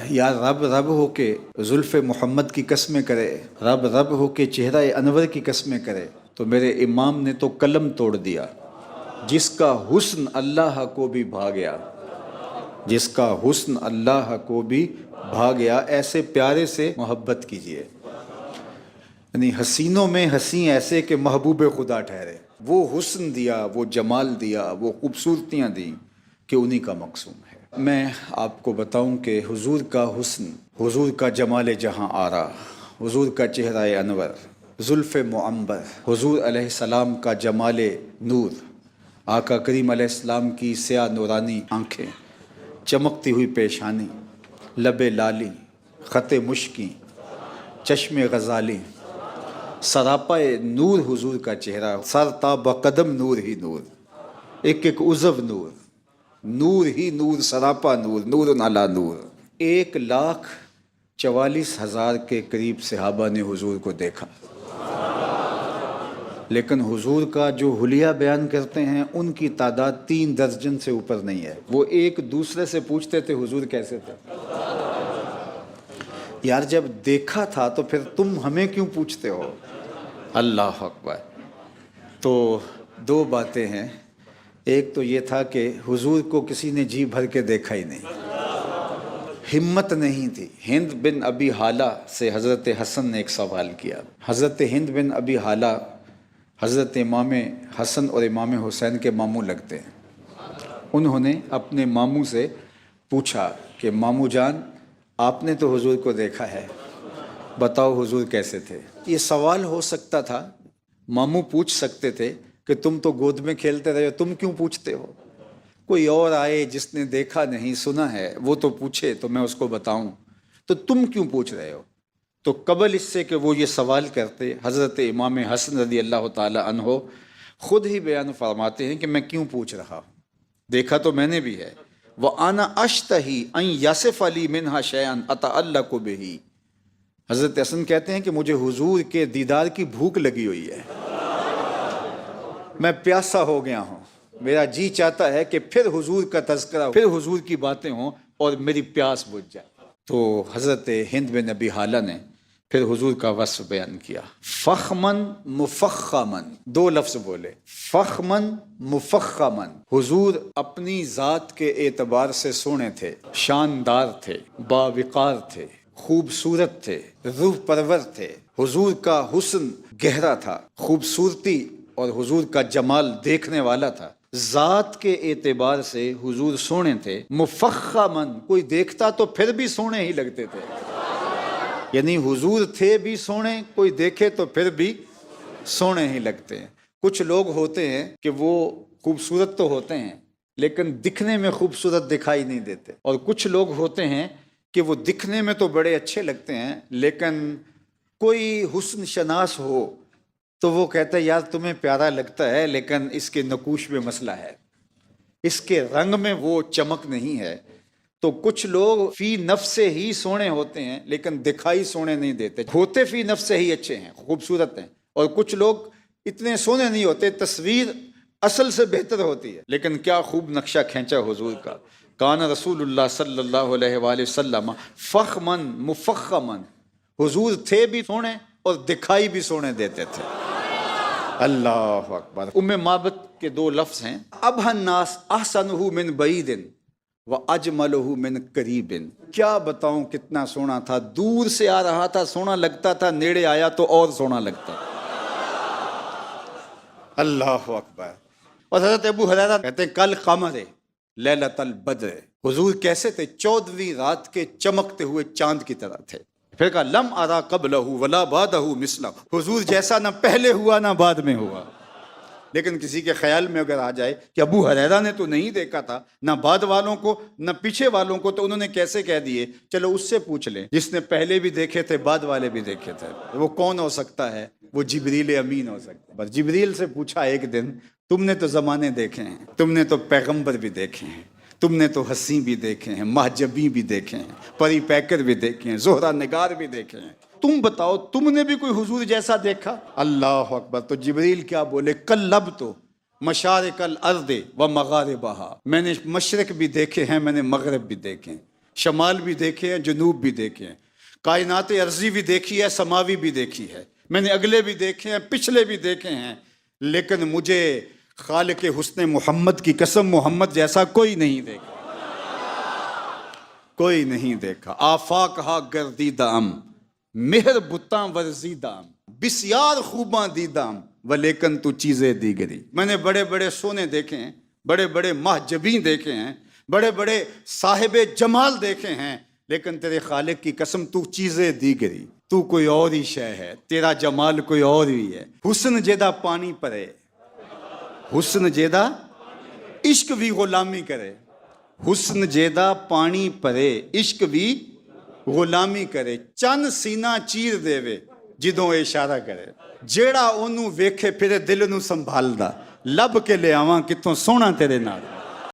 یا رب رب ہو کے زلف محمد کی قسمیں کرے، رب رب ہو کے چہرہ انور کی قسمیں کرے، تو میرے امام نے تو قلم توڑ دیا، جس کا حسن اللہ کو بھی بھا گیا، جس کا حسن اللہ کو بھی بھا گیا۔ ایسے پیارے سے محبت کیجئے، یعنی حسینوں میں حسین ایسے کہ محبوب خدا ٹھہرے، وہ حسن دیا، وہ جمال دیا، وہ خوبصورتیاں دیں کہ انہی کا مقصوم ہے۔ میں آپ کو بتاؤں کہ حضور کا حسن، حضور کا جمال جہاں آرا، حضور کا چہرہ انور، زلف معنبر، حضور علیہ السلام کا جمال نور، آقا کریم علیہ السلام کی سیاہ نورانی آنکھیں، چمکتی ہوئی پیشانی، لب لالی، خط مشکی، چشم غزالی، سراپا نور حضور کا چہرہ، سر تا بقدم نور ہی نور، ایک ایک عضو نور، نور ہی نور، سراپا نور، نور علی نور۔ 1,44,000 کے قریب صحابہ نے حضور کو دیکھا، لیکن حضور کا جو حلیہ بیان کرتے ہیں ان کی تعداد 3 درجن سے اوپر نہیں ہے۔ وہ ایک دوسرے سے پوچھتے تھے حضور کیسے تھے؟ یار جب دیکھا تھا تو پھر تم ہمیں کیوں پوچھتے ہو؟ اللہ اکبر۔ تو 2 باتیں ہیں، ایک تو یہ تھا کہ حضور کو کسی نے جی بھر کے دیکھا ہی نہیں، ہمت نہیں تھی۔ ہند بن ابی حالہ سے حضرت حسن نے ایک سوال کیا۔ حضرت ہند بن ابی حالہ حضرت امام حسن اور امام حسین کے ماموں لگتے ہیں۔ انہوں نے اپنے ماموں سے پوچھا کہ ماموں جان آپ نے تو حضور کو دیکھا ہے، بتاؤ حضور کیسے تھے؟ یہ سوال ہو سکتا تھا، ماموں پوچھ سکتے تھے کہ تم تو گود میں کھیلتے رہے ہو، تم کیوں پوچھتے ہو؟ کوئی اور آئے جس نے دیکھا نہیں سنا ہے وہ تو پوچھے تو میں اس کو بتاؤں، تو تم کیوں پوچھ رہے ہو؟ تو قبل اس سے کہ وہ یہ سوال کرتے، حضرت امام حسن رضی اللہ تعالی عنہ خود ہی بیان فرماتے ہیں کہ میں کیوں پوچھ رہا ہوں، دیکھا تو میں نے بھی ہے۔ وَأَنَا أَشْتَهِي أَن يَصِفَ لِي مِنْهَا شَيْئًا أَتَعَلَّقُ بِهِ۔ حضرت حسن کہتے ہیں کہ مجھے حضور کے دیدار کی بھوک لگی ہوئی ہے، میں پیاسا ہو گیا ہوں، میرا جی چاہتا ہے کہ پھر حضور کا تذکرہ، پھر حضور کی باتیں ہوں اور میری پیاس بجھ جائے۔ تو حضرت ہند بن ابی حالہ نے پھر حضور کا وصف بیان کیا، فخمن مفخمن، 2 لفظ بولے، فخمن مفخمن۔ حضور اپنی ذات کے اعتبار سے سونے تھے، شاندار تھے، باوقار تھے، خوبصورت تھے، روح پرور تھے۔ حضور کا حسن گہرا تھا، خوبصورتی اور حضور کا جمال دیکھنے والا تھا۔ ذات کے اعتبار سے حضور سونے تھے، مفخمن، کوئی دیکھتا تو پھر بھی سونے ہی لگتے تھے، یعنی حضور تھے بھی سونے، کوئی دیکھے تو پھر بھی سونے ہی لگتے ہیں۔ کچھ لوگ ہوتے ہیں کہ وہ خوبصورت تو ہوتے ہیں لیکن دکھنے میں خوبصورت دکھائی نہیں دیتے، اور کچھ لوگ ہوتے ہیں کہ وہ دکھنے میں تو بڑے اچھے لگتے ہیں لیکن کوئی حسن شناس ہو تو وہ کہتا ہے یار تمہیں پیارا لگتا ہے لیکن اس کے نقوش میں مسئلہ ہے، اس کے رنگ میں وہ چمک نہیں ہے۔ تو کچھ لوگ فی نفس ہی سونے ہوتے ہیں لیکن دکھائی سونے نہیں دیتے، ہوتے فی نفس ہی اچھے ہیں، خوبصورت ہیں، اور کچھ لوگ اتنے سونے نہیں ہوتے، تصویر اصل سے بہتر ہوتی ہے، لیکن کیا خوب نقشہ کھینچا حضور کا۔ کان رسول اللہ صلی اللہ علیہ وآلہ وسلم فخمن مفخمن، حضور تھے بھی سونے اور دکھائی بھی سونے دیتے تھے۔ اللہ اکبر۔ ام معبد کے 2 لفظ ہیں، ابہ الناس احسنہ من بعید وَأَجْمَلُهُ مِنْ قَرِيبٍ۔ کیا بتاؤں کتنا سونا تھا، دور سے آ رہا تھا سونا لگتا تھا، نیڑے آیا تو اور سونا لگتا۔ اللہ اکبر۔ اور حضرت ابو ہریرہ کہتے ہیں کل قمر لیلۃ البدر، حضور کیسے تھے؟ 14ویں رات کے چمکتے ہوئے چاند کی طرح تھے۔ پھر کہا لم ارا قبلہ ولا بعدہ مثلہ، حضور جیسا نہ پہلے ہوا نہ بعد میں ہوا۔ لیکن کسی کے خیال میں اگر آ جائے کہ ابو ہریرہ نے تو نہیں دیکھا تھا، نہ بعد والوں کو نہ پیچھے والوں کو، تو انہوں نے کیسے کہہ دیے؟ چلو اس سے پوچھ لیں جس نے پہلے بھی دیکھے تھے بعد والے بھی دیکھے تھے، وہ کون ہو سکتا ہے؟ وہ جبریل امین ہو سکتا ہے۔ بس جبریل سے پوچھا ایک دن، تم نے تو زمانے دیکھے ہیں، تم نے تو پیغمبر بھی دیکھے ہیں، تم نے تو حسین بھی دیکھے ہیں، مہجبی بھی دیکھے ہیں، پری پیکر بھی دیکھے ہیں، زہرہ نگار بھی دیکھے ہیں، تم بتاؤ تم نے بھی کوئی حضور جیسا دیکھا؟ اللہ اکبر۔ تو جبریل کیا بولے؟ قلبت مشارق الارض و مغاربہا، میں نے مشرق بھی دیکھے ہیں، میں نے مغرب بھی دیکھے ہیں، شمال بھی دیکھے ہیں، جنوب بھی دیکھے ہیں، کائنات ارضی بھی دیکھی ہے، سماوی بھی دیکھی ہے، میں نے اگلے بھی دیکھے ہیں، پچھلے بھی دیکھے ہیں، لیکن مجھے خالق حسن محمد کی قسم محمد جیسا کوئی نہیں دیکھا، کوئی نہیں دیکھا۔ آفاق ہا گردیدام مہر بتاں ورزیدام بسیار خوباں دیدام ولیکن تو چیزیں دیگری۔ میں نے بڑے بڑے سونے دیکھے ہیں، بڑے بڑے محجبین دیکھے ہیں، بڑے بڑے صاحب جمال دیکھے ہیں، لیکن تیرے خالق کی قسم تو چیزیں دیگری، تو کوئی اور ہی شے ہے، تیرا جمال کوئی اور ہی ہے۔ حسن جیدہ پانی پرے، حسن جیدہ عشق بھی غلامی کرے، حسن جیدہ پانی پرے عشق بھی غلامی کرے، چند سینہ چیر دیوے جدوں اشارہ کرے، جیڑا اونوں ویکھے پھرے دل نوں سنبھالدا، لب کے لے آواں کتوں سونا تیرے نال۔